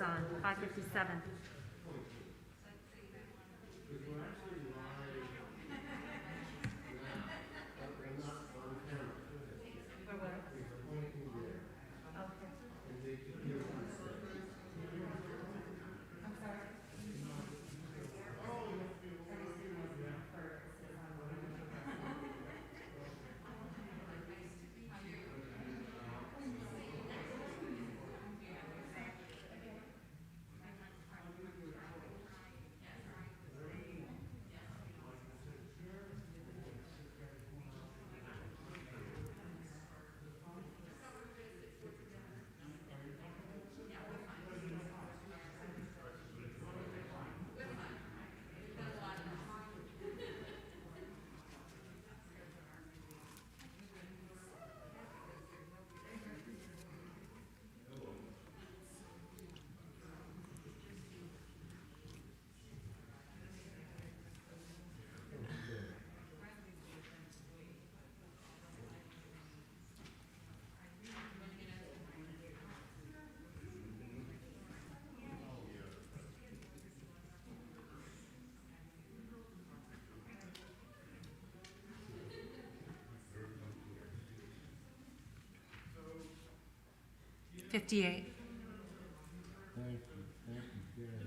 on 557. $58. Thank you, Gary.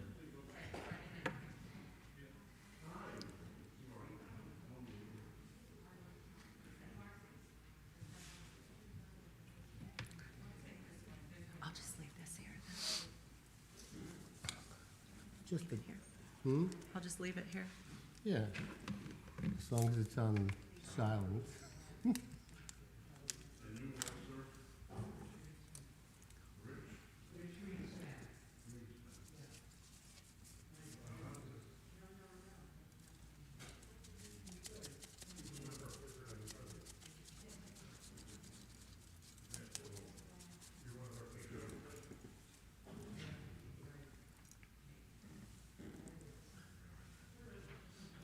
I'll just leave this here. Just a, Here. I'll just leave it here. yeah, as long as it's on silence.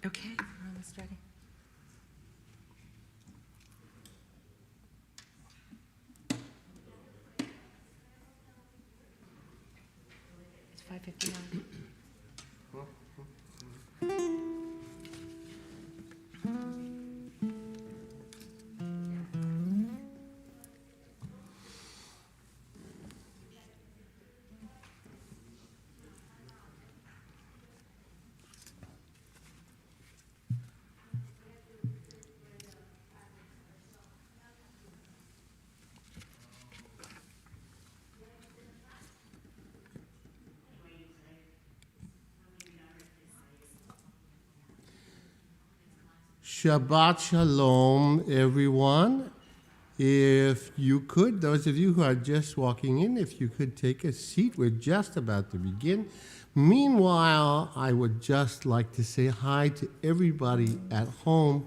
Okay, we're almost ready. It's 5:59. Shabbat Shalom, everyone. If you could, those of you who are just walking in, if you could take a seat, we're just about to begin. Meanwhile, I would just like to say hi to everybody at home.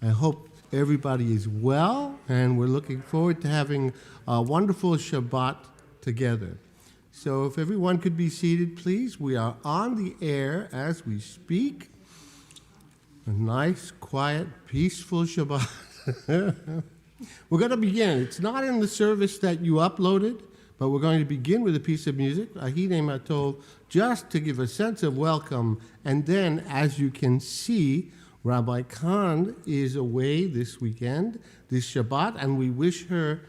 I hope everybody is well, and we're looking forward to having a wonderful Shabbat together. So if everyone could be seated, please. We are on the air as we speak. A nice, quiet, peaceful Shabbat. We're going to begin. It's not in the service that you uploaded, but we're going to begin with a piece of music, Ahidei Matov, just to give a sense of welcome. And then, as you can see, Rabbi Khan is away this weekend, this Shabbat, and we wish her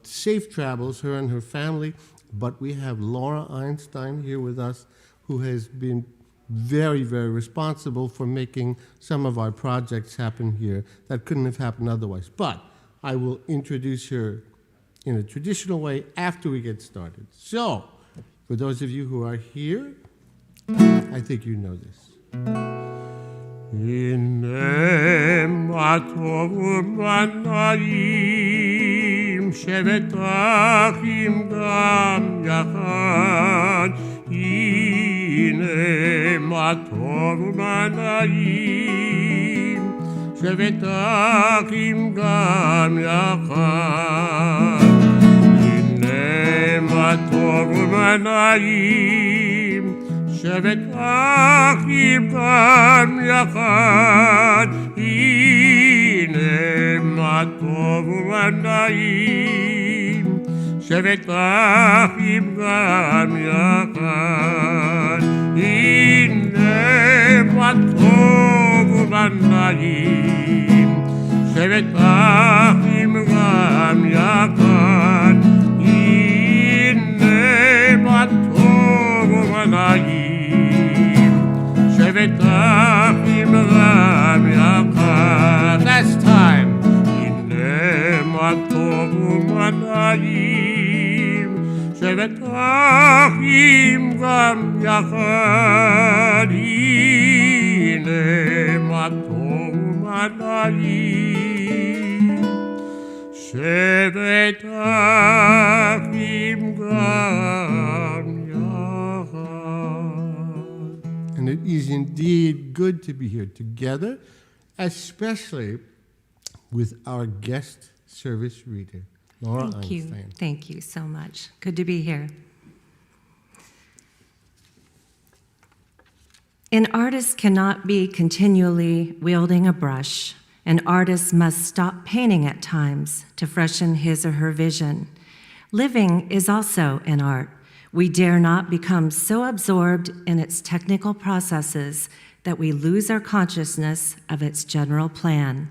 safe travels, her and her family. But we have Laura Einstein here with us, who has been very, very responsible for making some of our projects happen here that couldn't have happened otherwise. But I will introduce her in a traditional way after we get started. So, for those of you who are here, I think you know this. Hinem atov u'manayim shevet achim gam yachad. Hinem atov u'manayim shevet achim gam yachad. Hinem atov u'manayim shevet achim gam yachad. Hinem atov u'manayim שבת אחים גם יחד, הנה מה טוב ובנעים. שבת אחים גם יחד, הנה מה טוב ובנעים. שבת אחים גם יחד. Last time. הנה מה טוב ובנעים. שבת אחים גם יחד, הנה מה טוב ובנעים. שבת אחים גם יחד. And it is indeed good to be here together, especially with our guest service reader, Laura Thank you. Einstein. Thank you so much. Good to be here. An artist cannot be continually wielding a brush. An artist must stop painting at times to freshen his or her vision. Living is also an art. We dare not become so absorbed in its technical processes that we lose our consciousness of its general plan.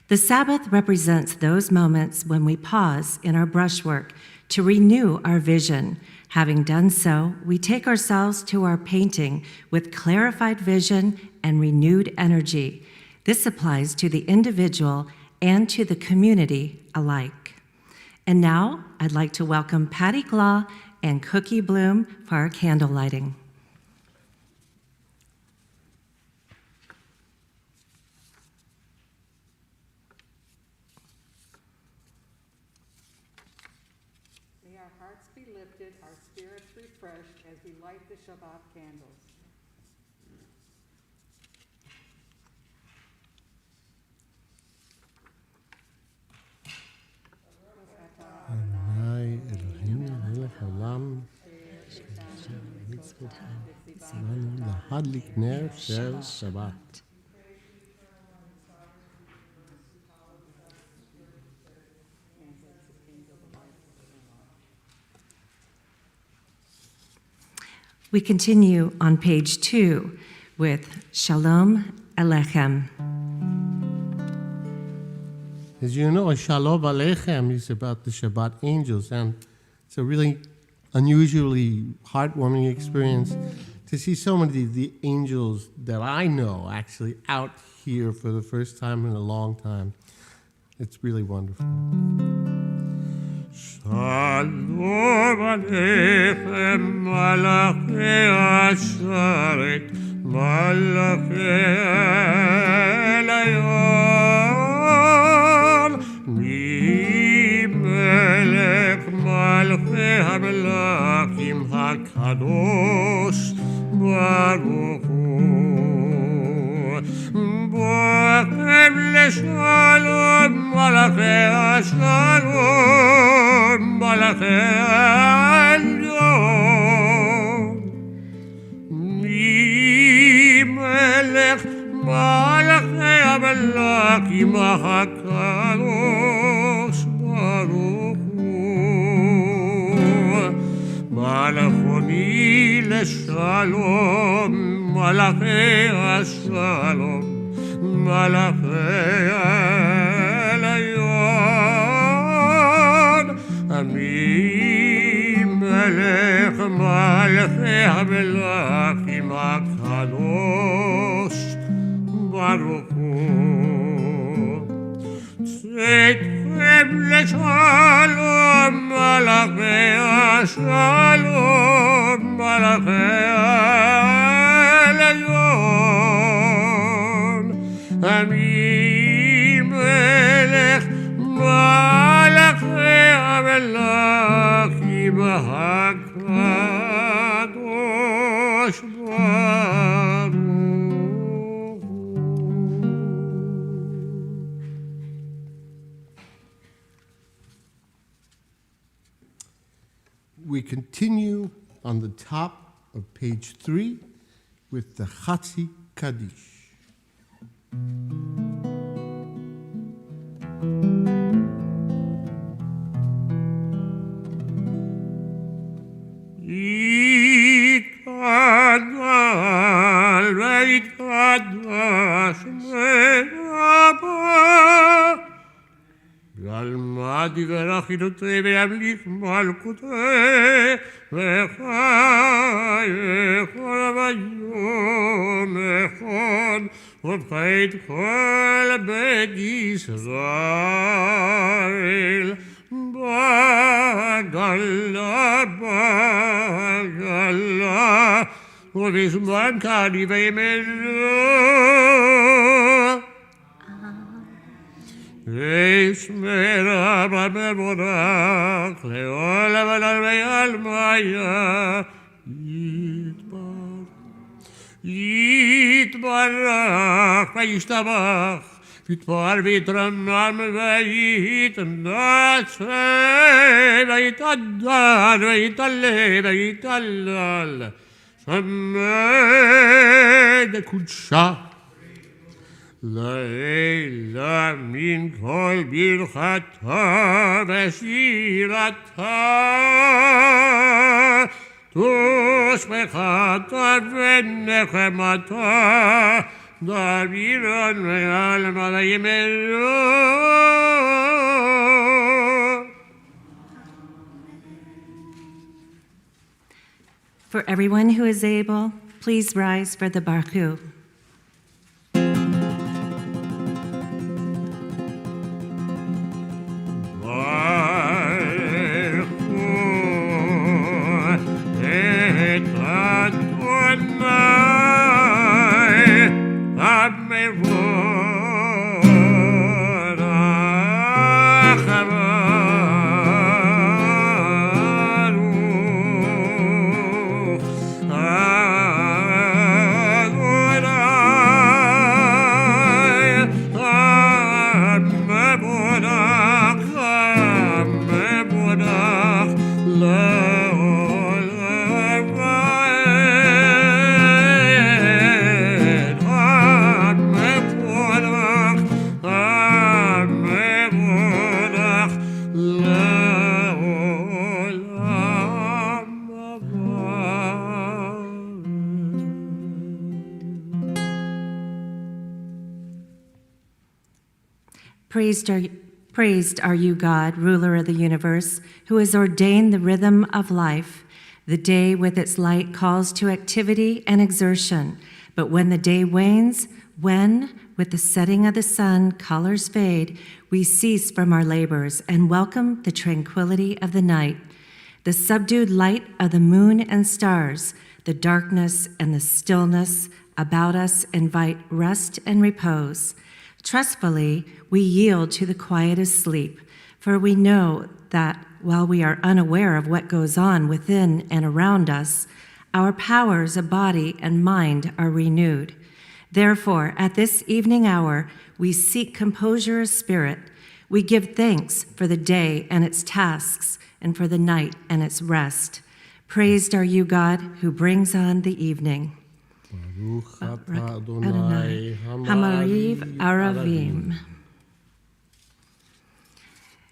The Sabbath represents those moments when we pause in our brushwork to renew our vision. Having done so, we take ourselves to our painting with clarified vision and renewed energy. This applies to the individual and to the community alike. And now, I'd like to welcome Patty Glaw and Cookie Bloom for our candle lighting. May our hearts be lifted, our spirits refreshed as we light the Shabbat candles. Adonai Eloheinu melech haolam, tzivanu lahadlik ner shel Shabbat. We continue on page 2 with Shalom Alechem. As you know, Shalom Aleichem is about the Shabbat angels, and it's a really unusually heartwarming experience to see so many of the angels that I know actually out here for the first time in a long time. It's really wonderful. Shalom Aleichem, Malachei Asharet, Malachei Elayon, Melech Malchei HaMelachim HaKadosh, Baruch Hu. Boachem leShalom, Malachei HaShalom, Malachei Elyon. Melech Malachei HaMelachim HaKadosh, Baruch Hu. Malachoni leShalom, Malachei HaShalom, Malachei Elyon. Ami Melech Malachei HaMelachim HaKadosh, Baruch Hu. Tzedchem leShalom, Malachei HaShalom, Malachei Elyon. Ami Melech Malachei HaMelachim HaKadosh, Baruch Hu. We continue on the top of page 3 with the Chatzi Kaddish. תברך עדותי וימליך מלכותי וחי וכל ביום אחד ובחית כל בית ישראל בגלה ובזמן קריב ימנו וישמרה במבורך לעולם ולעולמי עלמיה יתברך וישתבח ויתפאר ויתרומם ויתנשא ויתהלל ויתהלל ויתהלל שמע דקודשה לעילא מן כל ברכתה ושירתה תושבחתה ונחמתה דוד ועלמא ויאמרו For everyone who is able, please rise for the Baruch. Praised are you, God, ruler of the universe, who has ordained the rhythm of life. The day with its light calls to activity and exertion, but when the day wanes, when, with the setting of the sun, colors fade, we cease from our labors and welcome the tranquility of the night. The subdued light of the moon and stars, the darkness and the stillness about us invite rest and repose. Trustfully, we yield to the quietest sleep, for we know that while we are unaware of what goes on within and around us, our powers of body and mind are renewed. Therefore, at this evening hour, we seek composure of spirit. We give thanks for the day and its tasks, and for the night and its rest. Praised are you, God, who brings on the evening. Baruch atah Adonai, Hamariv Aravim.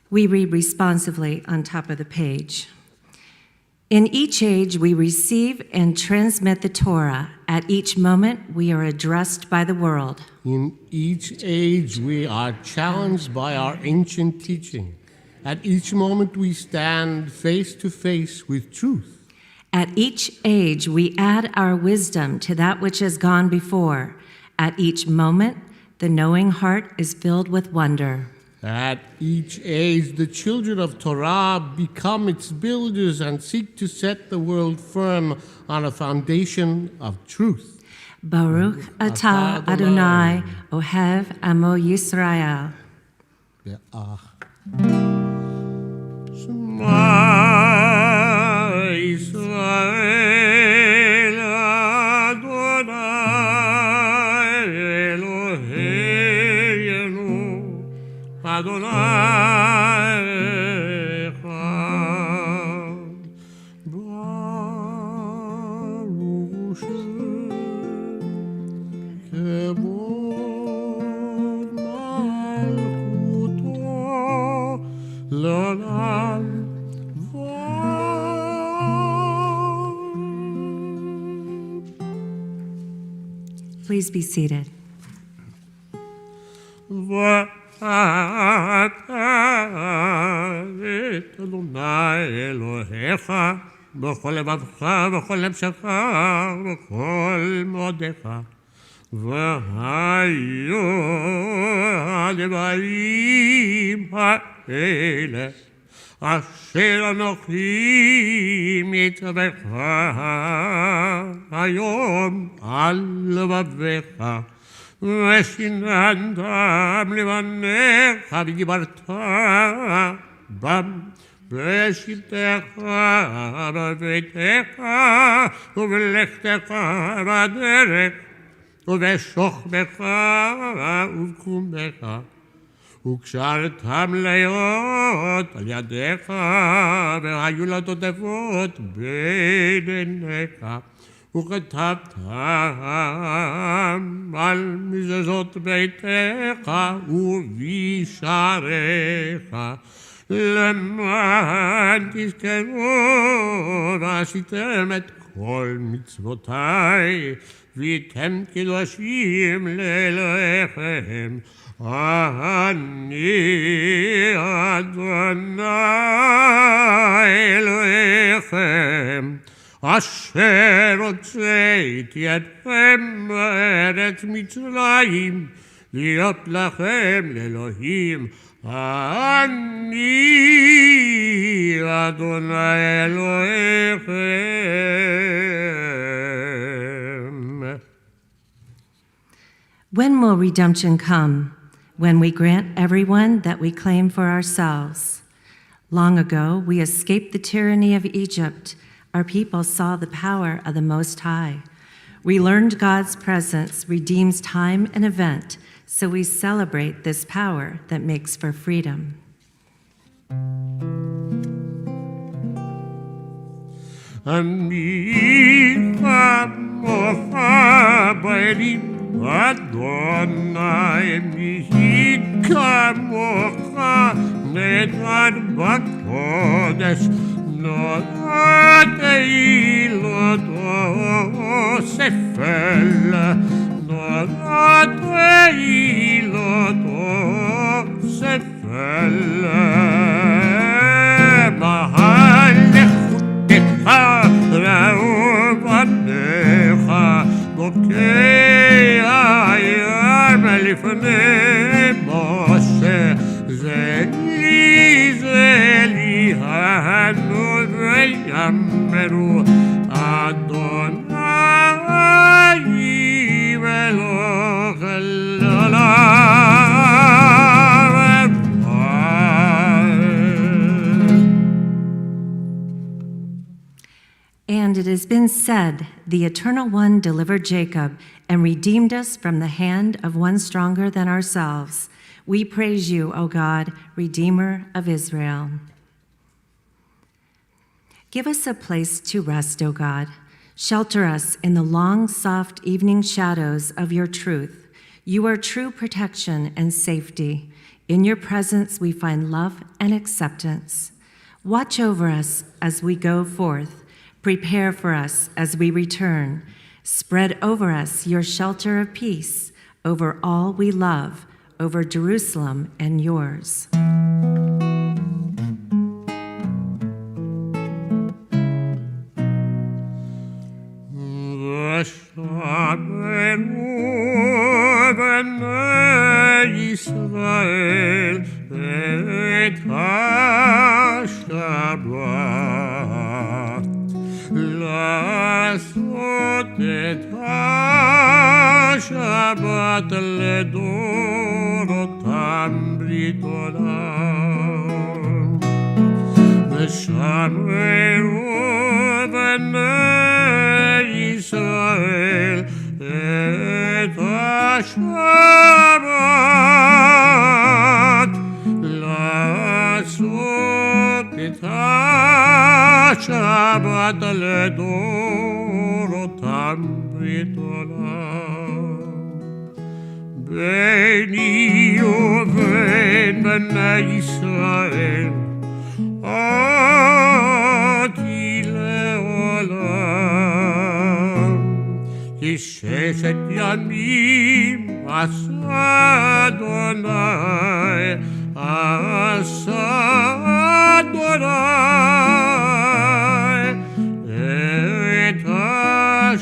We read responsively on top of the page. In each age, we receive and transmit the Torah. At each moment, we are addressed by the world. In each age, we are challenged by our ancient teaching. At each moment, we stand face to face with truth. At each age, we add our wisdom to that which has gone before. At each moment, the knowing heart is filled with wonder. At each age, the children of Torah become its builders and seek to set the world firm on a foundation of truth. Baruch atah Adonai, Ohev Amo Yisrael. Israel Adonai Eloheinu Adonai Echad Baruch Shem Kevod Malchuto L'olam. Please be seated. V'atah בכל לבבך וכל נפשך וכל מאודך. והיו הדברים האלה אשר אנוכי מצווך היום על לבביך, ושיננתם לבניך ודיברת בם בשבתך בביתך ובלכתך בדרך ובשוכבך ובקומך, וקשרתם להיות על ידיך, והיו לטוטפות בין עיניך, וכתבתם על מזוזות ביתך ובשעריך, למען תזכרו ועשיתם את כל מצוותיי, והייתם קדושים לאלוהיכם. אני אדוני אלוהיכם, אשר הוצאתי אתכם מארץ מצרים, להיות לכם לאלוהים. אני אדוני אלוהיכם. When will redemption come? When we grant everyone that we claim for ourselves. Long ago, we escaped the tyranny of Egypt. Our people saw the power of the Most High. We learned God's presence redeems time and event, so we celebrate this power that makes for freedom. אני כמוך בנים אדוני, מי כמוך נדד בקודש, נולדתי לו ספל, נולדתי לו ספל, בהלכותך ראו בניך, בוקע ים לפני משה, זה לי הנו ויאמרו אדוני מלך העולם. And it has been said, the Eternal One delivered Jacob and redeemed us from the hand of one stronger than ourselves. We praise you, O God, Redeemer of Israel. Give us a place to rest, O God. Shelter us in the long, soft evening shadows of your truth. You are true protection and safety. In your presence we find love and acceptance. Watch over us as we go forth. Prepare for us as we return. Spread over us your shelter of peace, over all we love, over Jerusalem and yours. ישראל את השבת, לעשות את השבת לדורותם ברית עולם, ושמרו בני ישראל את השבת, לעשות את השבת לדורותם ברית עולם. ביני ובין בני ישראל אותי לעולם, כי ששת ימים עשה אדוני, עשה אדוני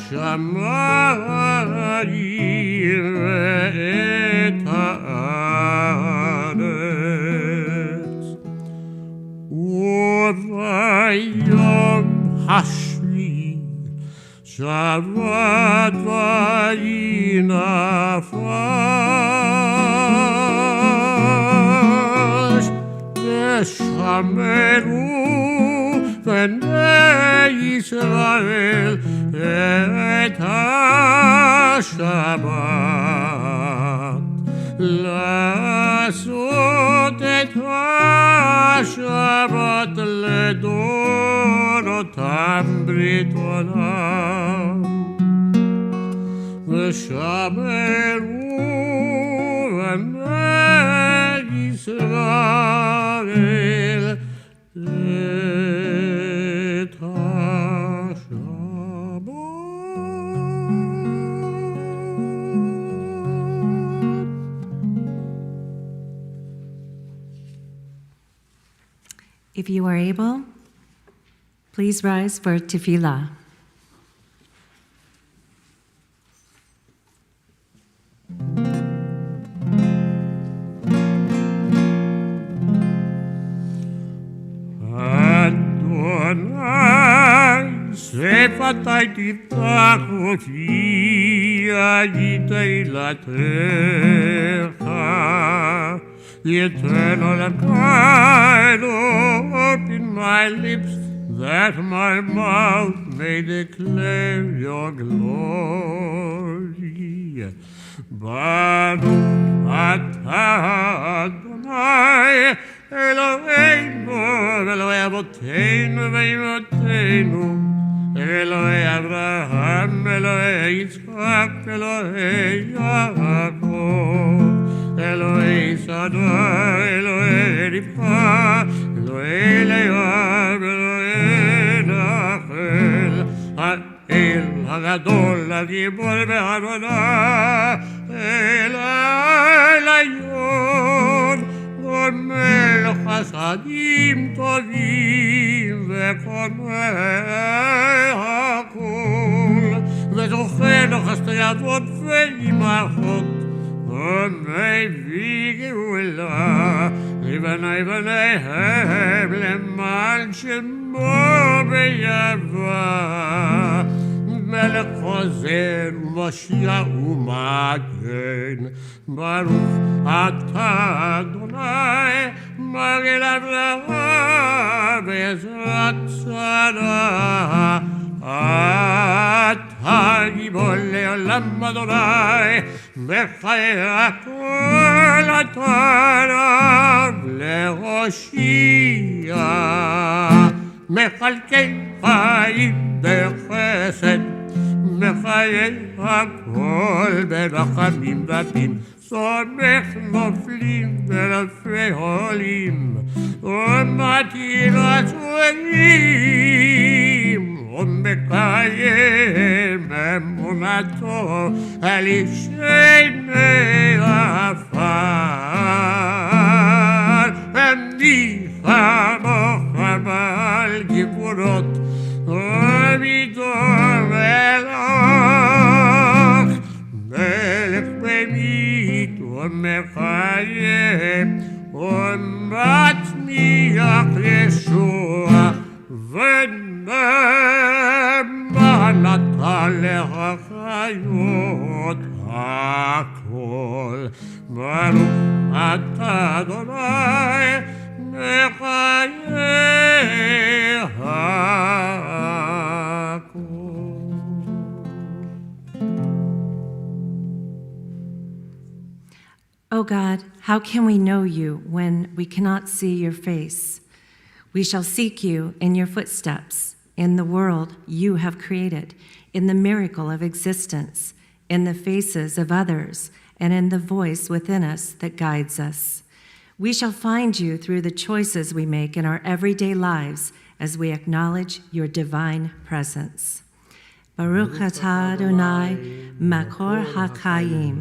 השמיים ואת הארץ. וביום השביעי שבת וינפש, ושמרו בני ישראל את השבת, לעשות את השבת לדורותם ברית עולם. ושמרו בני ישראל את השבת. If you are able, please rise for tefillah. שפתי תפתח אותי, אגיד תהילתך, eternal kind, open my lips, that my mouth may declare your glory. Baruch atah Adonai, Eloheinu, Elohei Avotenu ve'imotenu, Elohei Abraham, Elohei Yitzchak, Elohei Yaakov, Elohei Shaddai, Elohei Rivka, Elohei Leah, Elohei Rachel, האל הגדול, הגיבור והעבודה, אל העליון, גומל חסדים טובים וקונה הכל, וזוכה לחסדי אבות ואימהות, ומביא גאולה לבני בניהם למען שמו ביבוא. מלך חוזר ומושיע ומגן, ברוך אתה אדוני מגן אברהם בעזרת שרה. אתה גיבור לעולם אדוני, בחיי הכל אתה רב להושיע. מחלקי חיים בחסד, מחיי הכל ברחמים רבים, סומך נופלים ורפא עולים, ומתיר עצורים, ומקיים אמונתו על אישי עפר. הניחה מוחם על גבורות, ומדור אלך, מלך ממית ומחיים, ומצמיח ישוע, ונאמנת לחיות הכל. ברוך אתה אדוני מחיי הכל. O God, how can we know you when we cannot see your face? We shall seek you in your footsteps, in the world you have created, in the miracle of existence, in the faces of others, and in the voice within us that guides us. We shall find you through the choices we make in our everyday lives as we acknowledge your divine presence. Baruch atah Adonai, Makor HaChaim.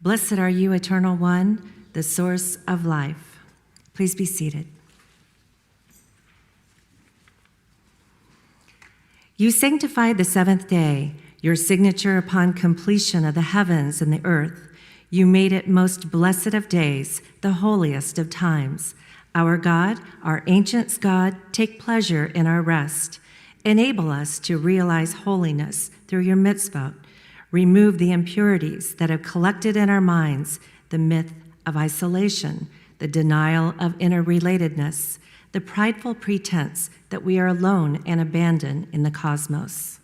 Blessed are you, Eternal One, the source of life. Please be seated. You sanctified the seventh day. your signature upon completion of the heavens and the earth. You made it most blessed of days, the holiest of times. Our God, our ancients' God, take pleasure in our rest. Enable us to realize holiness through your mitzvot. Remove the impurities that have collected in our minds, the myth of isolation, the denial of interrelatedness, the prideful pretense that we are alone and abandoned in the cosmos.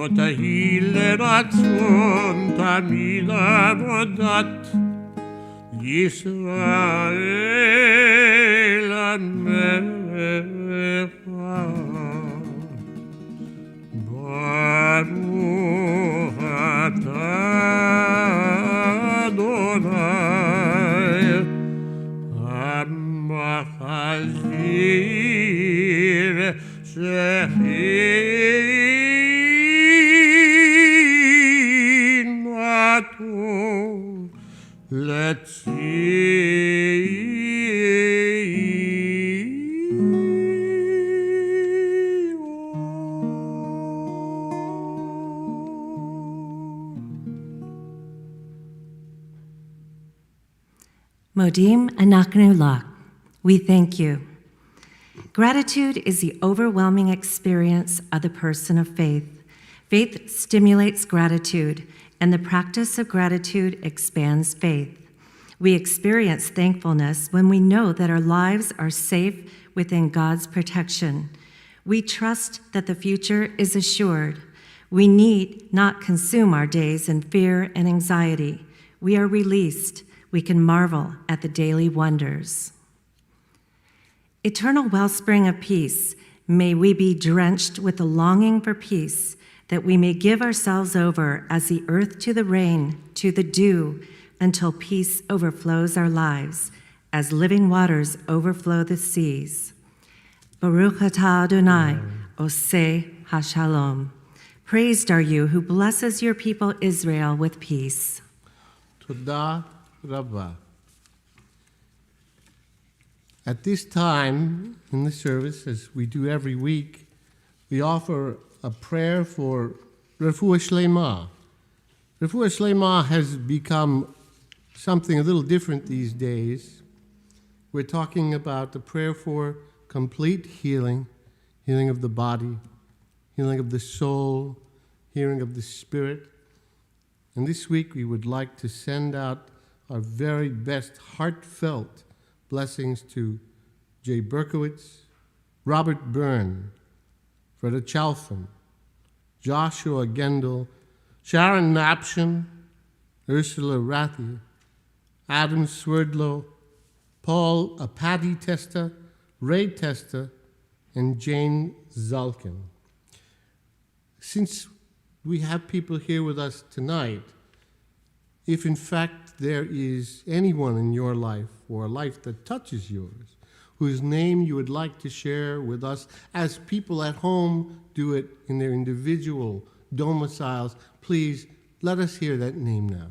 ותהי לרצון תמיד עבודת ישראל עמך. ברוך אתה אדוני המחזיר Modim anaknu lak. We thank you. Gratitude is the overwhelming experience of the person of faith. Faith stimulates gratitude, and the practice of gratitude expands faith. We experience thankfulness when we know that our lives are safe within God's protection. We trust that the future is assured. We need not consume our days in fear and anxiety. We are released. We can marvel at the daily wonders. Eternal wellspring of peace, may we be drenched with the longing for peace, that we may give ourselves over as the earth to the rain, to the dew, until peace overflows our lives, as living waters overflow the seas. Baruch atah Adonai, Oseh HaShalom. Praised are you who blesses your people Israel with peace. Todah Rabbah. At this time in the service, as we do every week, we offer a prayer for Refuah Shlema. Refuah Shlema has become something a little different these days. We're talking about the prayer for complete healing, healing of the body, healing of the soul, healing of the spirit. And this week we would like to send out our very best heartfelt blessings to Jay Berkowitz, Robert Byrne, Freda Chalfin, Joshua Gendel, Sharon Napshin, Ursula Rathi, Adam Swerdlow, Paul Apadi Testa, Ray Testa, and Jane Zalkin. Since we have people here with us tonight, if in fact there is anyone in your life or a life that touches yours, whose name you would like to share with us as people at home do it in their individual domiciles, please let us hear that name now.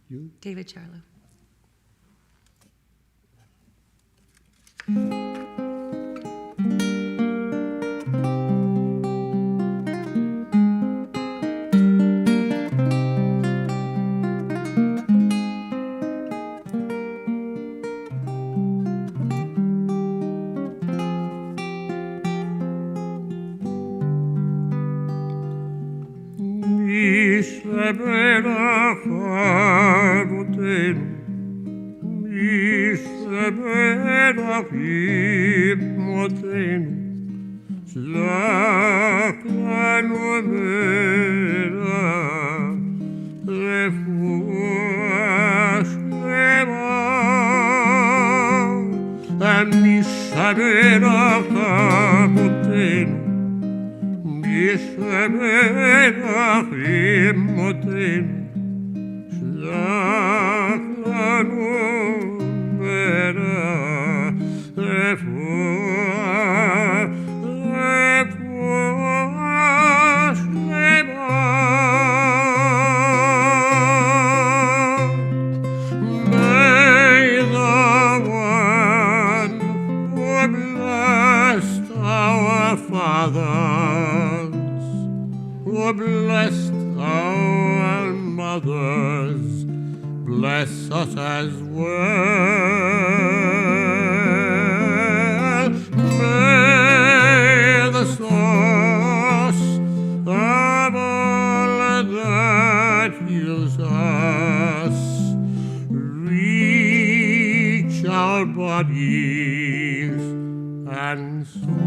You? David Charlo. Slach lanu mera אמותינו, שלח לנו מהרה רפואה, רפואה שלמה. May the one who blessed our fathers, who blessed our mothers, bless us as well. May the source of all that heals us reach our bodies and souls.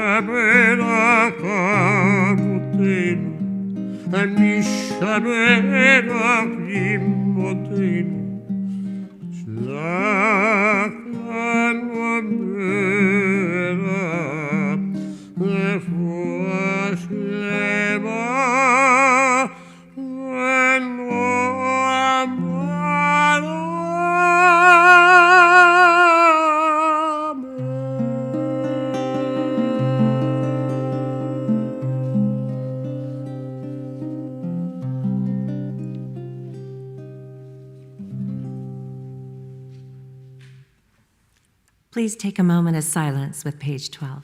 Mishaberach avotenu, and Mishaberach imotenu, shlach lanu me'era refuah shlema v'noam Please take a moment of silence with page 12.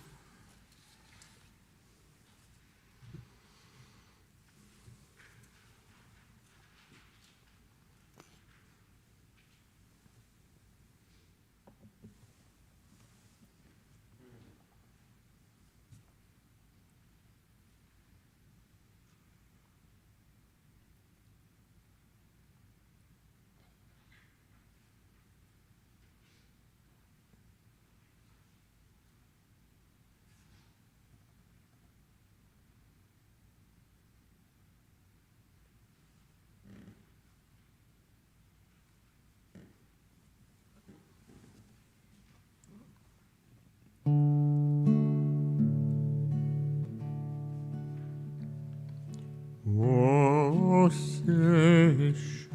Ose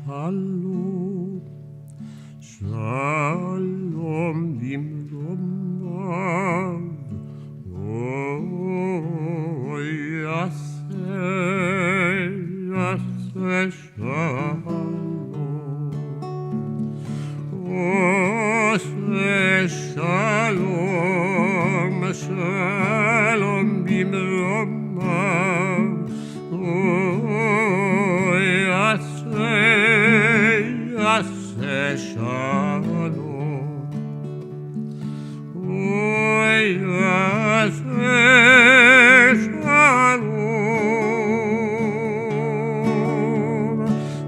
shalom, shalom bimromav, o yaseh shalom, ose shalom, shalom bimromav, Yaseh shalom, yaseh shalom,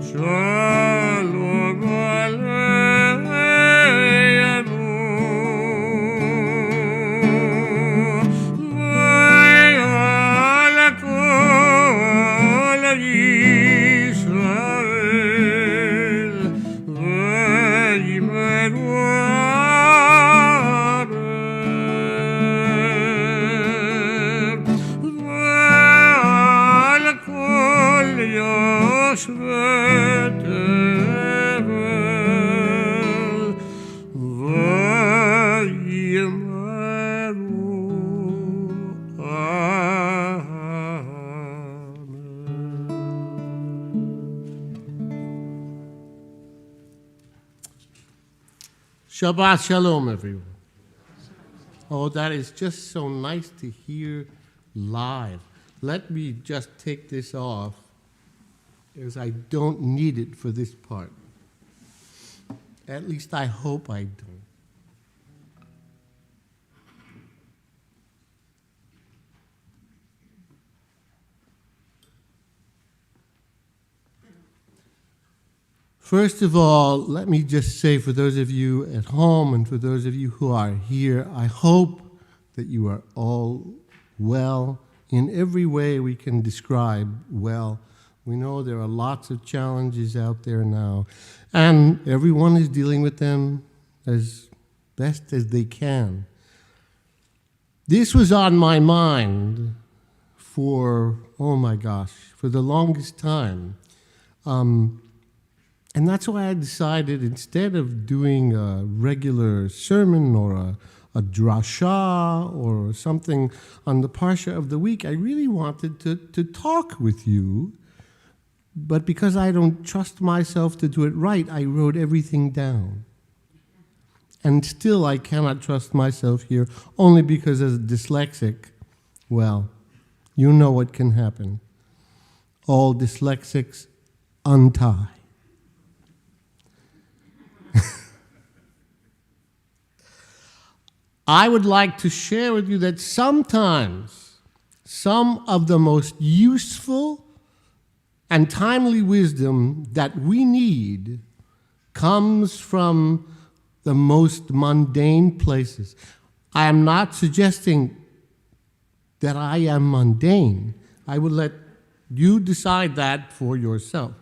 shalom aleinu, ve'al kol Yisrael, ve'yimenu Erev, ve'al kol yoshvei tevel, ve'yimenu Shabbat Shalom, everyone. Oh, that is just so nice to hear live. Let me just take this off, as I don't need it for this part. At least I hope I don't. First of all, let me just say for those of you at home and for those of you who are here, I hope that you are all well in every way we can describe well. We know there are lots of challenges out there now, and everyone is dealing with them as best as they can. This was on my mind for, oh my gosh, for the longest time. And that's why I decided, instead of doing a regular sermon or a drasha or something on the Parsha of the week, I really wanted to talk with you. But because I don't trust myself to do it right, I wrote everything down. And still I cannot trust myself here, only because as a dyslexic, well, you know what can happen. All dyslexics untie. I would like to share with you that sometimes some of the most useful and timely wisdom that we need comes from the most mundane places. I am not suggesting that I am mundane. I will let you decide that for yourself.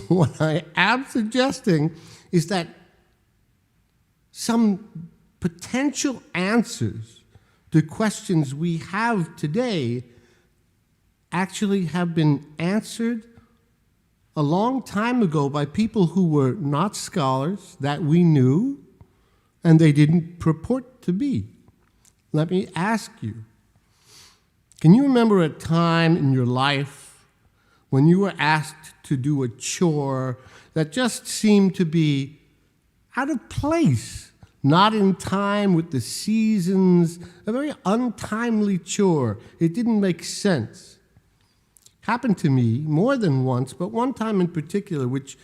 What I am suggesting is that some potential answers to questions we have today actually have been answered a long time ago by people who were not scholars that we knew, and they didn't purport to be. Let me ask you, can you remember a time in your life when you were asked to do a chore that just seemed to be out of place, not in time with the seasons, a very untimely chore? It didn't make sense. Happened to me more than once, but one time in particular, which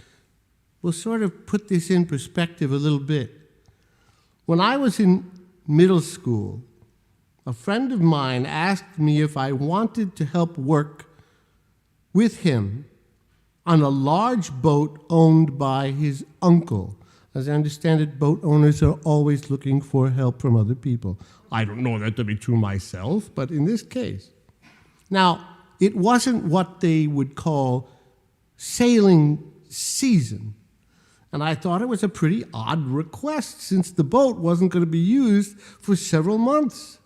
will sort of put this in perspective a little bit. When I was in middle school, a friend of mine asked me if I wanted to help work with him on a large boat owned by his uncle. As I understand it, boat owners are always looking for help from other people. I don't know that to be true myself, but in this case. Now, it wasn't what they would call sailing season. And I thought it was a pretty odd request, since the boat wasn't going to be used for several months.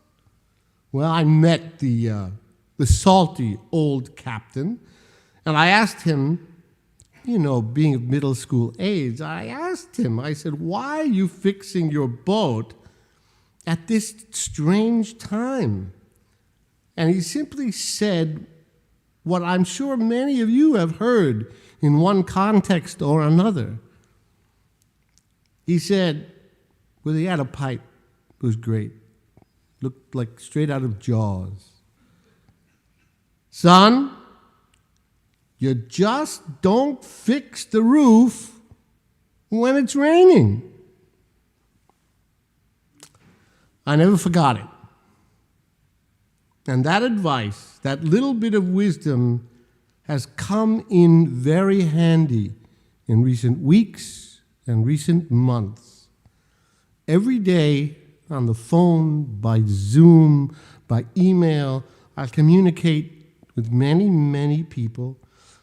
Well, I met the salty old captain, and I asked him, you know, being of middle school age, I said, why are you fixing your boat at this strange time? And he simply said what I'm sure many of you have heard in one context or another. He said, well, he had a pipe. It was great. Looked like straight out of Jaws. Son, you just don't fix the roof when it's raining. I never forgot it. And that advice, that little bit of wisdom, has come in very handy in recent weeks and recent months. Every day on the phone, by Zoom, by email, I communicate with many, many people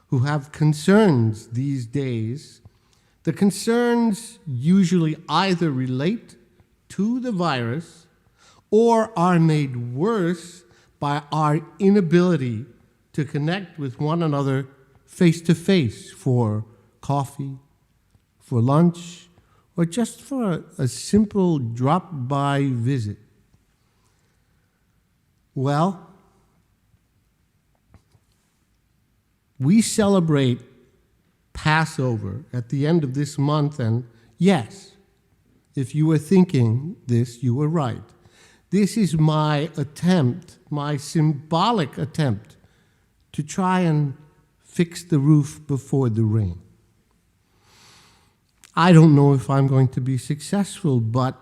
who have concerns these days. The concerns usually either relate to the virus or are made worse by our inability to connect with one another face-to-face for coffee, for lunch, or just for a simple drop-by visit. Well, we celebrate Passover at the end of this month, and yes, if you were thinking this, you were right. This is my attempt, my symbolic attempt, to try and fix the roof before the rain. I don't know if I'm going to be successful, but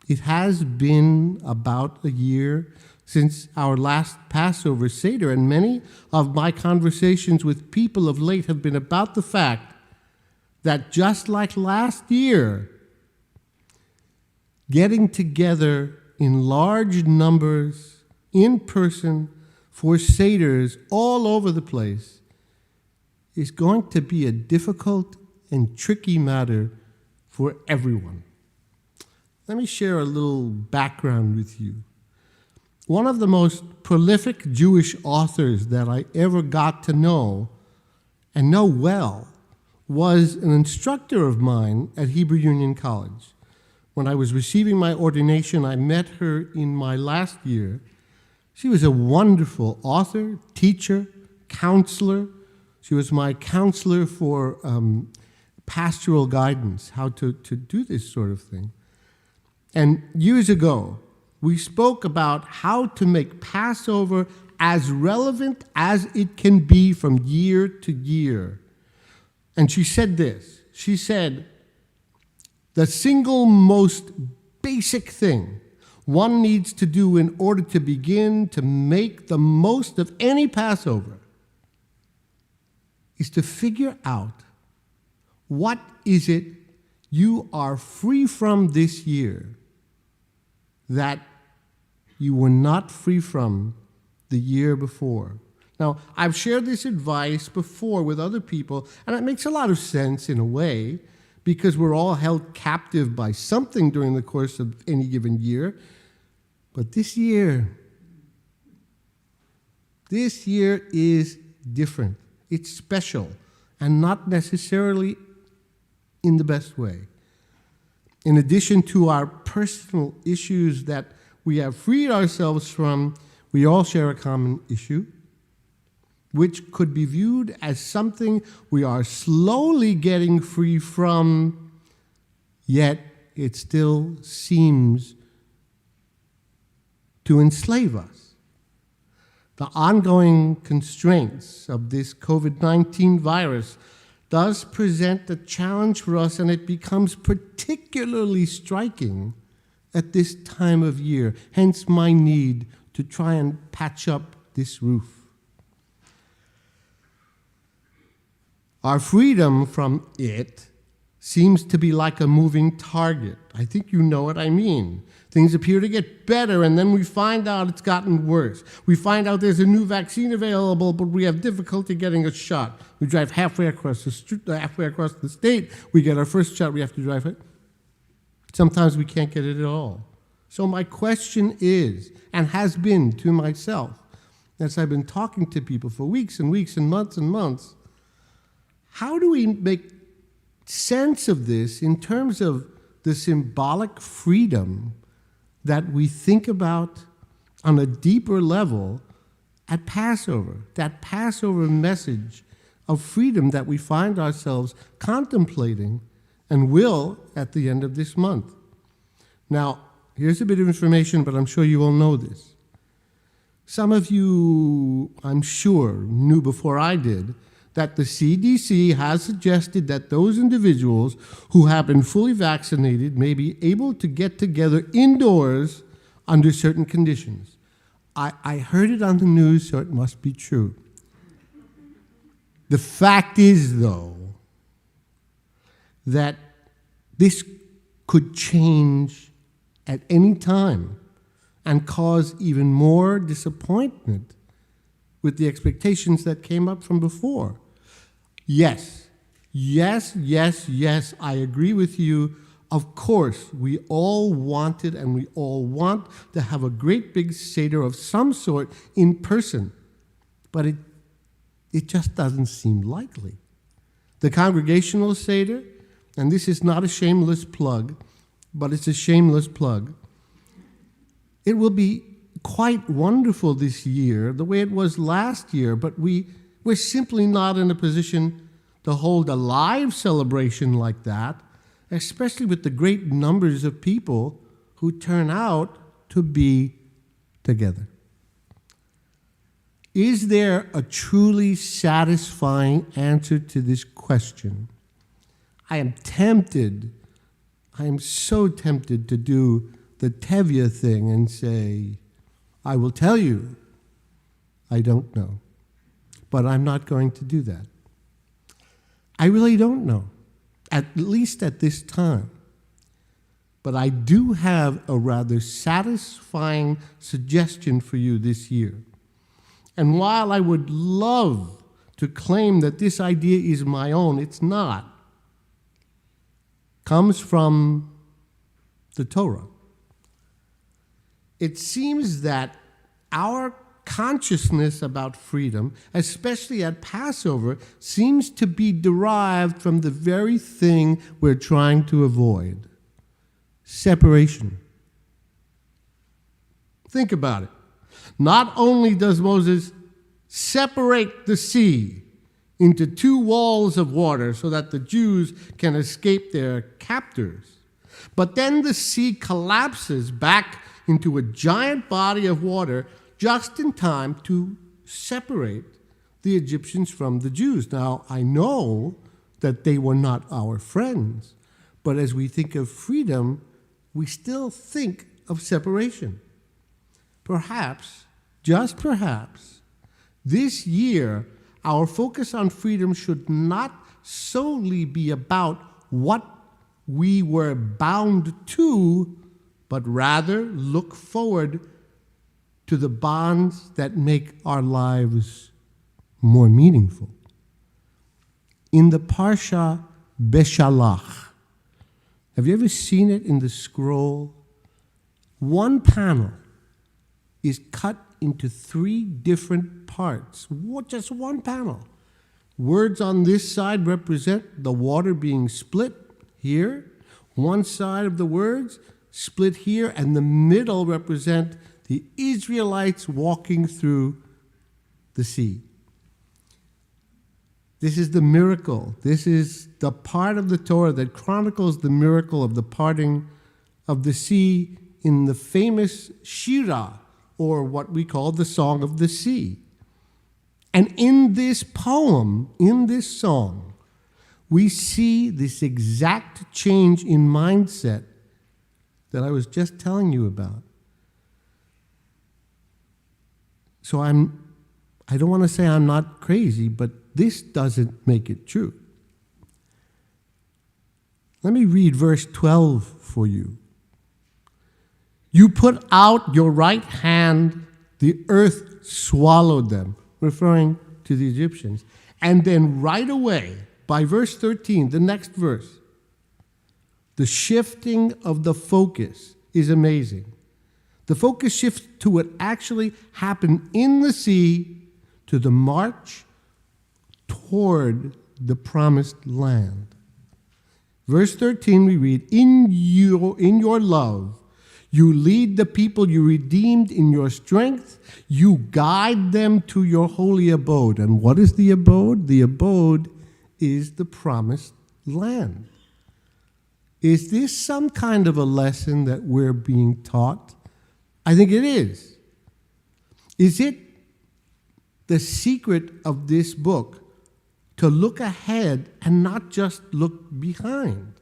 it has been about a year since our last Passover Seder, and many of my conversations with people of late have been about the fact that just like last year, getting together in large numbers, in person, for Seders all over the place is going to be a difficult and tricky matter for everyone. Let me share a little background with you. One of the most prolific Jewish authors that I ever got to know and know well was an instructor of mine at Hebrew Union College. When I was receiving my ordination, I met her in my last year. She was a wonderful author, teacher, counselor. She was my counselor for pastoral guidance, how to do this sort of thing. And years ago, we spoke about how to make Passover as relevant as it can be from year to year. And she said this. She said, the single most basic thing one needs to do in order to begin to make the most of any Passover is to figure out what is it you are free from this year that you were not free from the year before. Now, I've shared this advice before with other people, and it makes a lot of sense in a way, because we're all held captive by something during the course of any given year. But this year is different. It's special, and not necessarily in the best way. In addition to our personal issues that we have freed ourselves from, we all share a common issue, which could be viewed as something we are slowly getting free from, yet it still seems to enslave us. The ongoing constraints of this COVID-19 virus does present a challenge for us, and it becomes particularly striking at this time of year, hence my need to try and patch up this roof. Our freedom from it seems to be like a moving target. I think you know what I mean. Things appear to get better, and then we find out it's gotten worse. We find out there's a new vaccine available, but we have difficulty getting a shot. We drive halfway across the state. We get our first shot. We have to drive it. Sometimes we can't get it at all. So my question is, and has been to myself, as I've been talking to people for weeks and weeks and months, how do we make sense of this in terms of the symbolic freedom that we think about on a deeper level at Passover, that Passover message of freedom that we find ourselves contemplating and will at the end of this month? Now, here's a bit of information, but I'm sure you all know this. Some of you, I'm sure, knew before I did that the CDC has suggested that those individuals who have been fully vaccinated may be able to get together indoors under certain conditions. I heard it on the news, so it must be true. The fact is, though, that this could change at any time and cause even more disappointment with the expectations that came up from before. Yes, I agree with you. Of course, we all wanted and we all want to have a great big Seder of some sort in person, but it just doesn't seem likely. The congregational Seder, and this is not a shameless plug, but it's a shameless plug, it will be quite wonderful this year, the way it was last year, but we're simply not in a position to hold a live celebration like that, especially with the great numbers of people who turn out to be together. Is there a truly satisfying answer to this question? I am so tempted to do the Tevye thing and say, I will tell you, I don't know. But I'm not going to do that. I really don't know, at least at this time. But I do have a rather satisfying suggestion for you this year. And while I would love to claim that this idea is my own. It's not. Comes from the Torah. It seems that our consciousness about freedom, especially at Passover, seems to be derived from the very thing we're trying to avoid: separation. Think about it. Not only does Moses separate the sea into two walls of water so that the Jews can escape their captors, but then the sea collapses back into a giant body of water just in time to separate the Egyptians from the Jews. Now, I know that they were not our friends, but as we think of freedom, we still think of separation. Perhaps, just perhaps, this year, our focus on freedom should not solely be about what we were bound to, but rather look forward to the bonds that make our lives more meaningful. In the Parsha Beshalach, have you ever seen it in the scroll? One panel is cut into 3 different parts. Just one panel. Words on this side represent the water being split here. One side of the words split here, and the middle represent the Israelites walking through the sea. This is the miracle. This is the part of the Torah that chronicles the miracle of the parting of the sea in the famous Shirah, or what we call the Song of the Sea. And in this poem, in this song, we see this exact change in mindset that I was just telling you about. So I don't want to say I'm not crazy, but this doesn't make it true. Let me read verse 12 for you. You put out your right hand, the earth swallowed them, referring to the Egyptians. And then right away, by verse 13, the next verse, the shifting of the focus is amazing. The focus shifts to what actually happened in the sea, to the march toward the promised land. Verse 13 we read, in your love, you lead the people you redeemed in your strength. You guide them to your holy abode. And what is the abode? The abode is the promised land. Is this some kind of a lesson that we're being taught? I think it is. Is it the secret of this book to look ahead and not just look behind?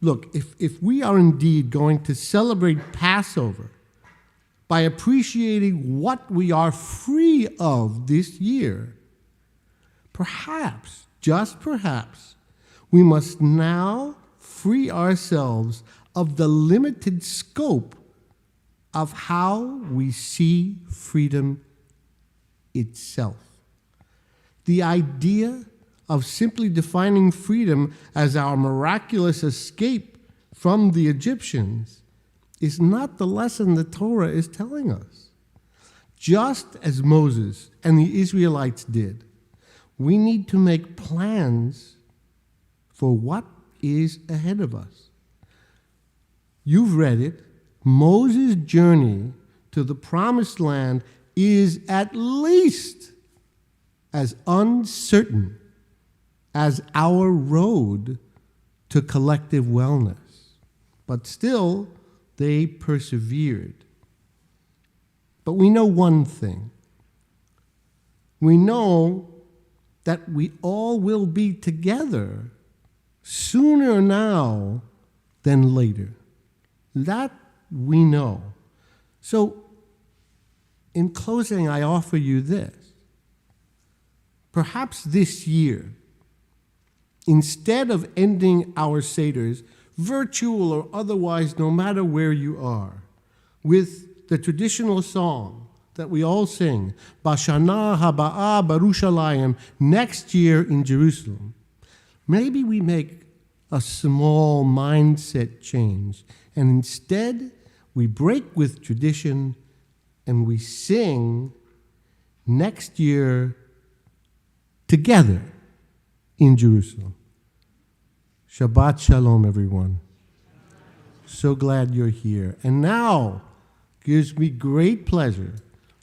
Look, if we are indeed going to celebrate Passover by appreciating what we are free of this year, perhaps, just perhaps, we must now free ourselves of the limited scope of how we see freedom itself. The idea of simply defining freedom as our miraculous escape from the Egyptians is not the lesson the Torah is telling us. Just as Moses and the Israelites did, we need to make plans for what is ahead of us. You've read it. Moses' journey to the promised land is at least as uncertain as our road to collective wellness. But still, they persevered. But we know one thing. We know that we all will be together sooner now than later. That we know. So, in closing, I offer you this. Perhaps this year, instead of ending our Seders, virtual or otherwise, no matter where you are, with the traditional song, that we all sing, Bashana Haba'a Barushalayim, next year in Jerusalem. Maybe we make a small mindset change, and instead we break with tradition and we sing next year together in Jerusalem. Shabbat Shalom, everyone. So glad you're here. And now, gives me great pleasure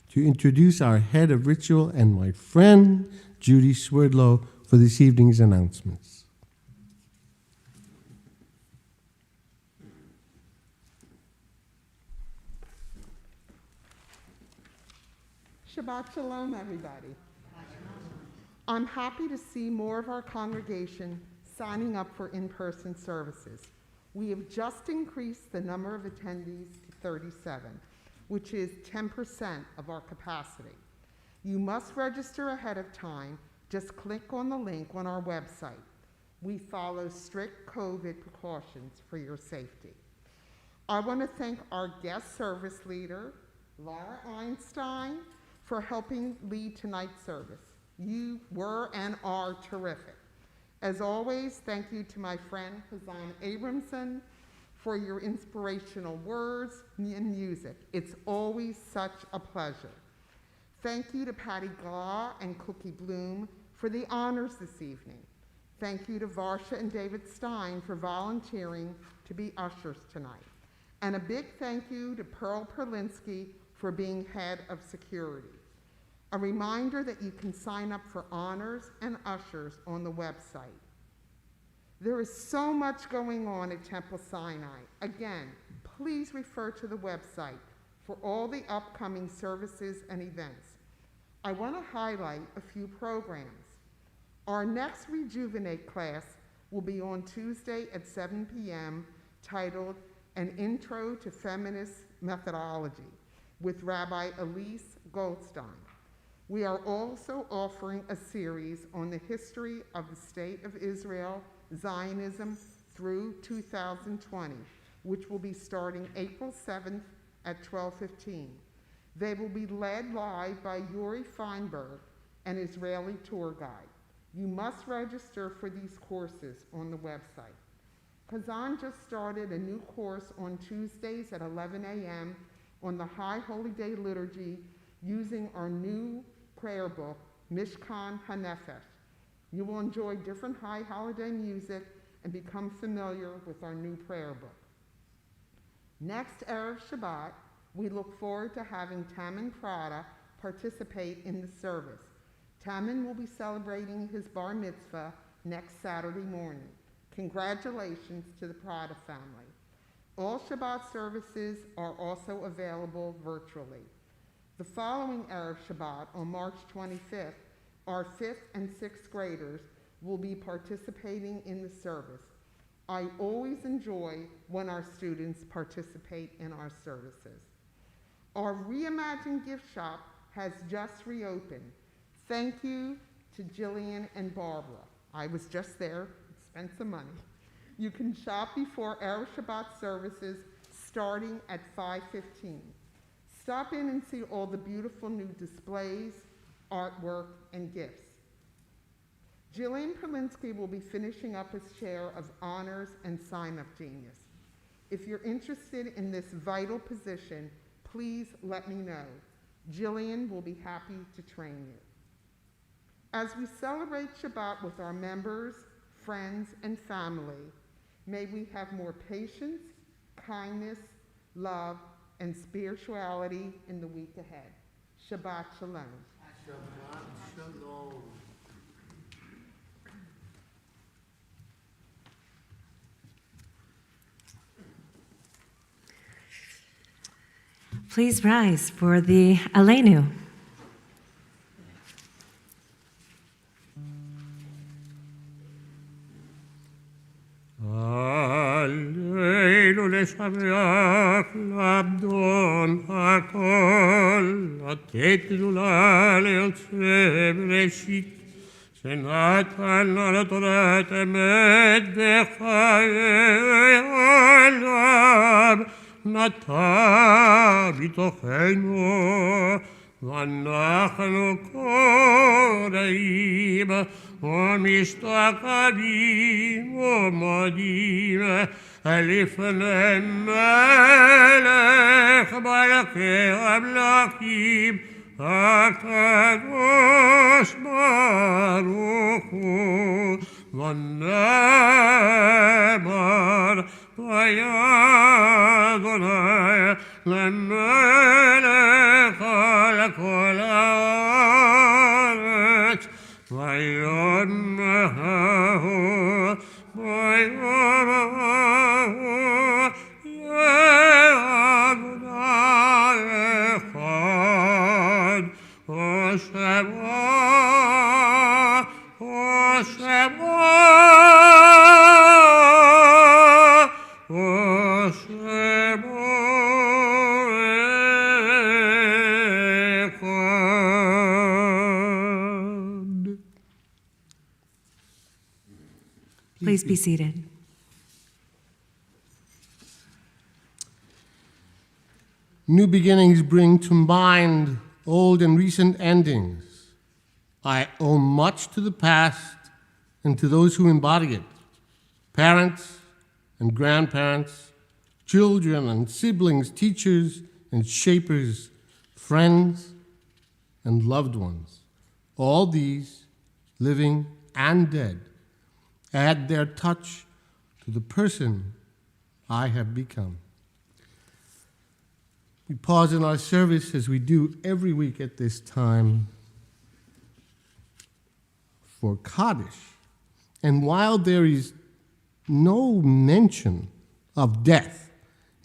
to introduce our head of ritual and my friend, Judy Swerdlow, for this evening's announcements. Shabbat Shalom, everybody. I'm happy to see more of our congregation signing up for in-person services. We have just increased the number of attendees to 37, which is 10% of our capacity. You must register ahead of time. Just click on the link on our website. We follow strict COVID precautions for your safety. I want to thank our guest service leader, Laura Einstein, for helping lead tonight's service. You were and are terrific. As always, thank you to my friend Hazan Abramson for your inspirational words and music. It's always such a pleasure. Thank you to Patty Glaw and Cookie Bloom for the honors this evening. Thank you to Varsha and David Stein for volunteering to be ushers tonight. And a big thank you to Pearl Perlinsky for being head of security. A reminder that you can sign up for honors and ushers on the website. There is so much going on at Temple Sinai. Again, please refer to the website for all the upcoming services and events. I want to highlight a few programs. Our next Rejuvenate class will be on Tuesday at 7 p.m. titled An Intro to Feminist Methodology with Rabbi Elise Goldstein. We are also offering a series on the history of the State of Israel, Zionism through 2020, which will be starting April 7th at 12:15. They will be led live by Yuri Feinberg, an Israeli tour guide. You must register for these courses on the website. Kazan just started a new course on Tuesdays at 11 a.m. on the High Holy Day Liturgy using our new prayer book, Mishkan HaNefesh. You will enjoy different high holiday music and become familiar with our new prayer book. Next Erev Shabbat, we look forward to having Taman Prada participate in the service. Taman will be celebrating his bar mitzvah next Saturday morning. Congratulations to the Prada family. All Shabbat services are also available virtually. The following Erev Shabbat, on March 25th, our 5th and 6th graders will be participating in the service. I always enjoy when our students participate in our services. Our Reimagined gift shop has just reopened. Thank you to Jillian and Barbara. I was just there, spent some money. You can shop before Erev Shabbat services starting at 5:15. Stop in and see all the beautiful new displays, artwork, and gifts. Jillian Perlinsky will be finishing up his share of honors and sign-up genius. If you're interested in this vital position, please let me know. Jillian will be happy to train you. As we celebrate Shabbat with our members, friends, and family, may we have more patience, kindness, love, and spirituality in the week ahead. Shabbat Shalom. Shabbat Shalom. Please rise for the Aleinu. Aleinu לשבח לעבדון הכל, לתת גדולה ליוצא בראשית, שנתן לנו תורת אמת בחיי עולם, נטע בתוכנו ואנחנו קוראים ומשתחווים ומודים לפני מלך מלכי המלכים הקדוש ברוך הוא ונאמר ויה אדוני למלך על כל הארץ ויאמרו יה אדוני אחד Please be seated. New beginnings bring to mind old and recent endings. I owe much to the past and to those who embody it. Parents and grandparents, children and siblings, teachers and shapers, friends and loved ones. All these, living and dead, add their touch to the person I have become. We pause in our service as we do every week at this time for Kaddish. And while there is no mention of death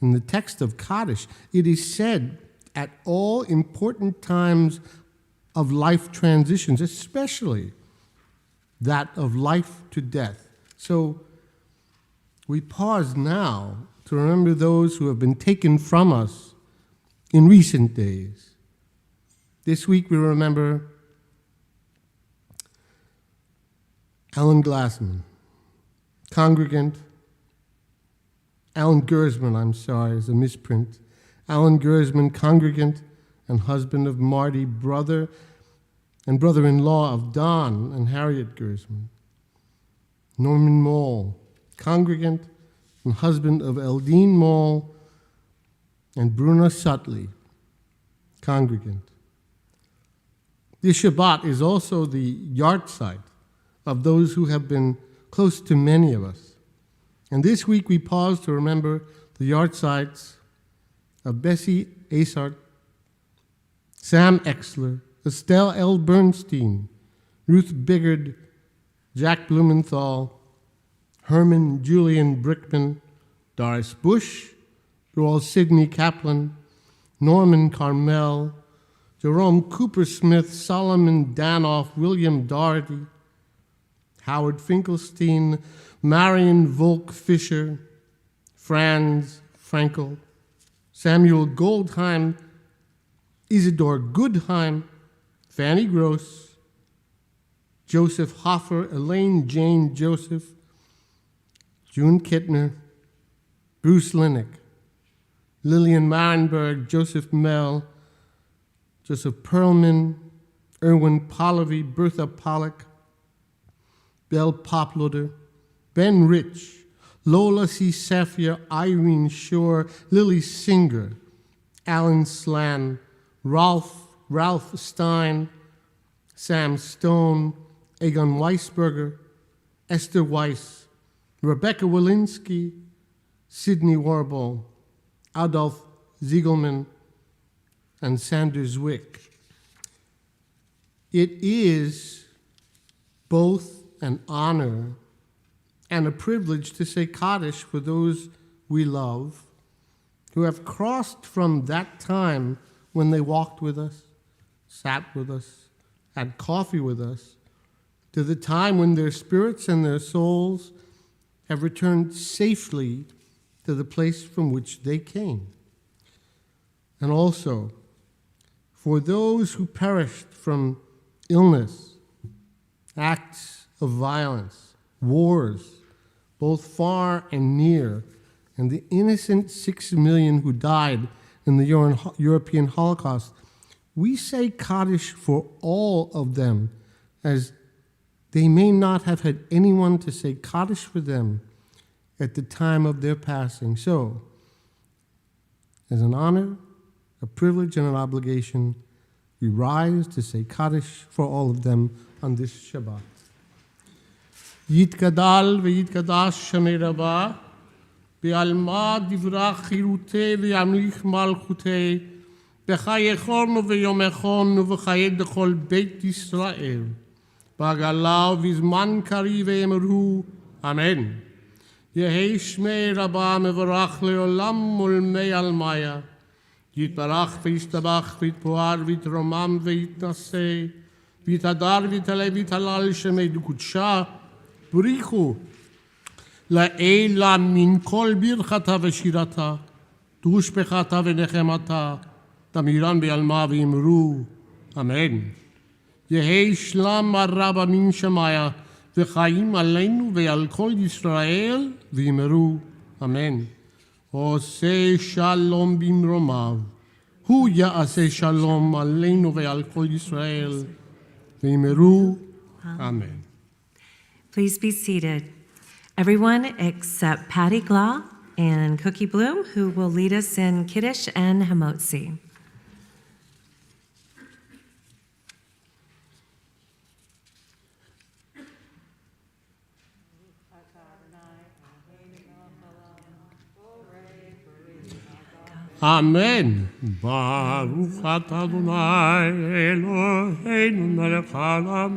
in the text of Kaddish, it is said at all important times of life transitions, especially that of life to death. So we pause now to remember those who have been taken from us in recent days. This week we remember Alan Glassman, congregant. Alan Gersman, is a misprint. Alan Gersman, congregant and husband of Marty, brother and brother-in-law of Don and Harriet Gersman. Norman Mall, congregant and husband of Eldine Mall and Bruna Sutley, congregant. This Shabbat is also the yard site of those who have been close to many of us. And this week we pause to remember the yard sites of Bessie Asart, Sam Exler, Estelle L. Bernstein, Ruth Biggard, Jack Blumenthal, Herman Julian Brickman, Doris Bush, Joel Sidney Kaplan, Norman Carmel, Jerome Cooper Smith, Solomon Danoff, William Doherty, Howard Finkelstein, Marion Volk Fisher, Franz Frankel, Samuel Goldheim, Isidore Goodheim, Fanny Gross, Joseph Hoffer, Elaine Jane Joseph, June Kittner, Bruce Linnick, Lillian Marenberg, Joseph Mell, Joseph Perlman, Erwin Pollovy, Bertha Pollock, Belle Poploder, Ben Rich, Lola C. Safier, Irene Shore, Lily Singer, Alan Slan, Ralph Stein, Sam Stone, Egon Weisberger, Esther Weiss, Rebecca Walensky, Sidney Warble, Adolf Ziegelman, and Sanders Wick. It is both an honor and a privilege to say Kaddish for those we love who have crossed from that time when they walked with us, sat with us, had coffee with us, to the time when their spirits and their souls have returned safely to the place from which they came. And also, for those who perished from illness, acts of violence, wars, both far and near, and the innocent 6 million who died in the European Holocaust, we say Kaddish for all of them, as they may not have had anyone to say Kaddish for them at the time of their passing. So, as an honor, a privilege, and an obligation, we rise to say Kaddish for all of them on this Shabbat. Yitkadal v'yitkadash Shemei Rabbah, בעלמא דברה חירותי וימליך מלכותי, בחייכון וביומכון ובחיי דכל בית ישראל, בעגלה ובזמן קריב ויאמרו אמן. יהי שמי רבה מבורך לעולם ולמי עלמיה, יתברך וישתבח ויתפואר ויתרומם ויתנשא, ויתהדר ויתעלה ויתהלל שמי דקודשה, בריחו לעילה מן כל ברכתה ושירתה, תושבחתה ונחמתה, תמירן בעלמה ואמרו אמן. יהי שלום הרבה מן שמיה, וחיים עלינו ועל כל ישראל, ואמרו אמן. עושה שלום במרומיו, הוא יעשה שלום עלינו ועל כל ישראל, ואמרו אמן. Please be seated. Everyone except Patty Glah and Cookie Bloom, who will lead us in Kiddush and Hamotzi. Amen. Baruch atah Adonai Eloheinu melech haolam,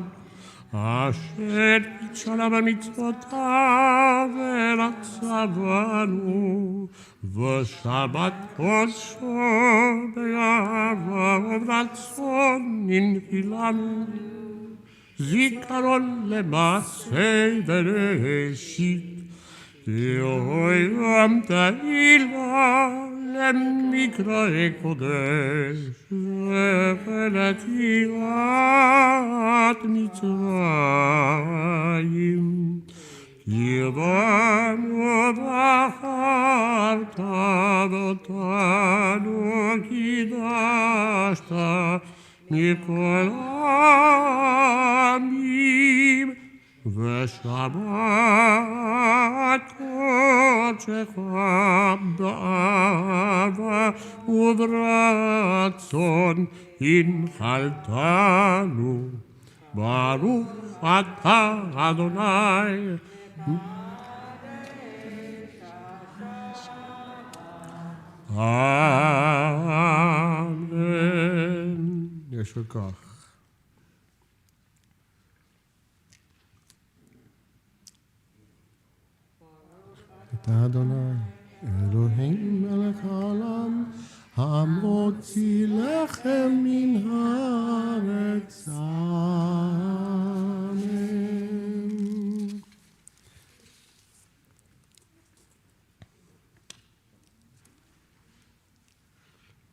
asher קידשנו במצוותיו ורצה בנו, ושבת קודשו באהבה וברצון הנחילנו, זיכרון למעשה בראשית, תהיום תהילה למקראי קודש, ונתירת מצרים. יבנו בחרת אותנו, קידשת מכל העמים, ושבת קודשך באהבה וברצון הנחלתנו. ברוך אתה אדוני אמן. יישר כוח. אתה אדוני, אלוהינו מלך העולם, המוציא לחם מן הארץ. אמן.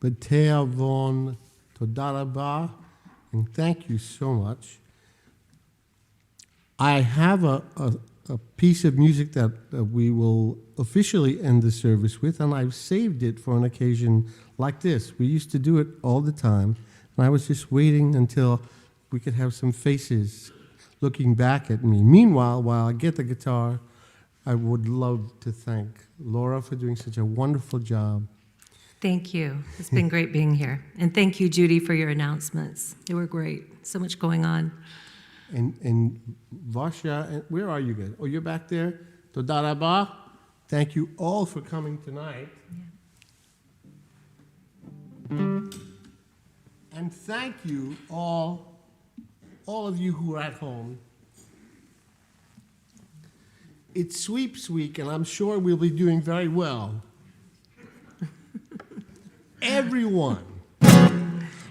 בתי אבון, תודה רבה, and thank you so much. I have a piece of music that we will officially end the service with, and I've saved it for an occasion like this. We used to do it all the time, and I was just waiting until we could have some faces looking back at me. Meanwhile, while I get the guitar, I would love to thank Laura for doing such a wonderful job. Thank you. It's been great being here. And thank you, Judy, for your announcements. They were great. So much going on. And Vasha, where are you guys? Oh, you're back there? Toda rabah. Thank you all for coming tonight. And thank you all of you who are at home. It's sweeps week, and I'm sure we'll be doing very well. Everyone.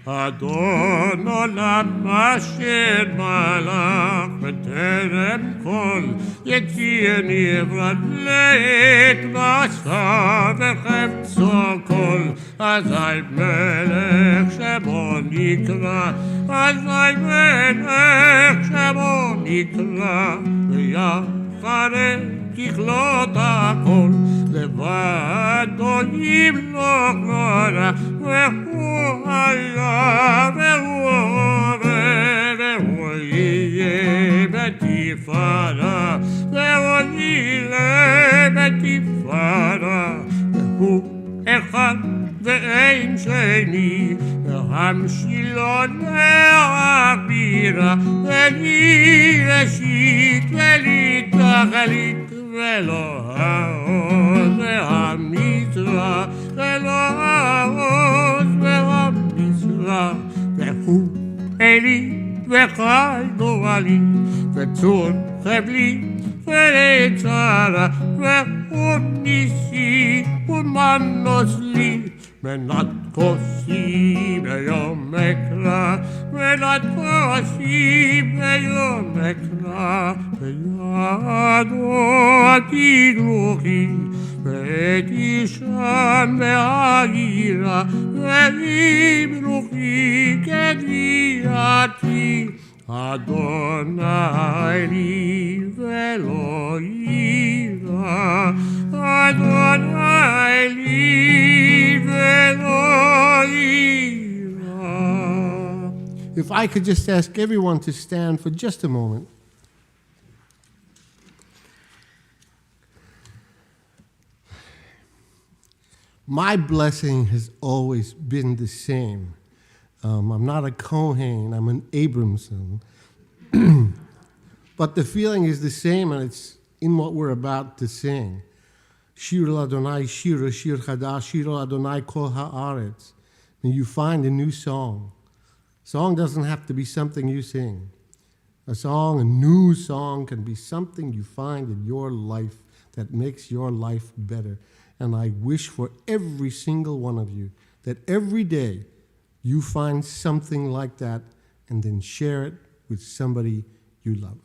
אדון עולם אשר מלך בטרם כל יציאני עברת לעת מסע וחפצו כל אזי מלך שמו נקרא אזי מלך שמו נקרא ויחרב ככלות הכל לבד אדוני לא קרא, והוא היה והוא הווה, והוא יהיה בתפארה, והוא יהיה בתפארה, והוא אחד ואין שני, והמשילון והבירה, ולי ראשית ולי תכלית, ולא העוז והמצרה, ולא העוז והמצרה, והוא אלי וחי גורלי, וצור חבלי ונצרה, והוא ניסי ומנוס לי, מנת כוסי ביום אקרא, מנת כוסי ביום אקרא, בידו עתיד רוחי, ואת אישן והעירה, ועם רוחי כגביעתי, אדוני לי ולא יירא, אדוני לי ולא יירא. If I could just ask everyone to stand for just a moment. My blessing has always been the same. I'm not a Kohen, I'm an Abramson. But the feeling is the same, and it's in what we're about to sing. Shir Adonai, Shir Chadash, Shir Adonai Kol Haaretz. And you find a new song. Song doesn't have to be something you sing. A new song can be something you find in your life that makes your life better. And I wish for every single one of you that every day you find something like that and then share it with somebody you love.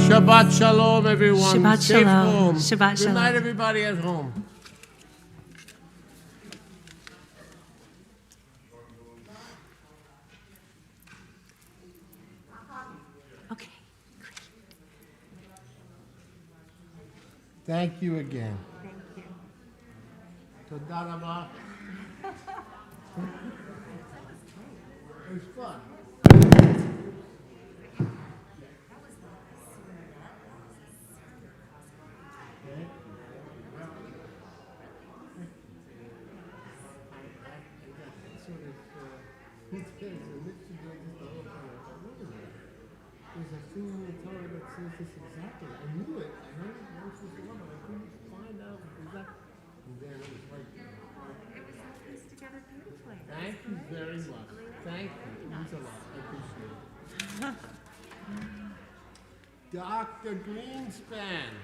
Shabbat shalom, everyone. Shabbat Safe shalom. home. Shabbat Good shalom. night, everybody at home. Okay. Thank you again. Thank you. Toda raba. It was fun. There's a thing in the Torah that says this exactly. I knew it. I heard it once before, but I couldn't find out exactly. And then it was right there. It was all pieced together beautifully. Thank you very much. Thank you. It means a lot. I appreciate it. Dr. Greenspan.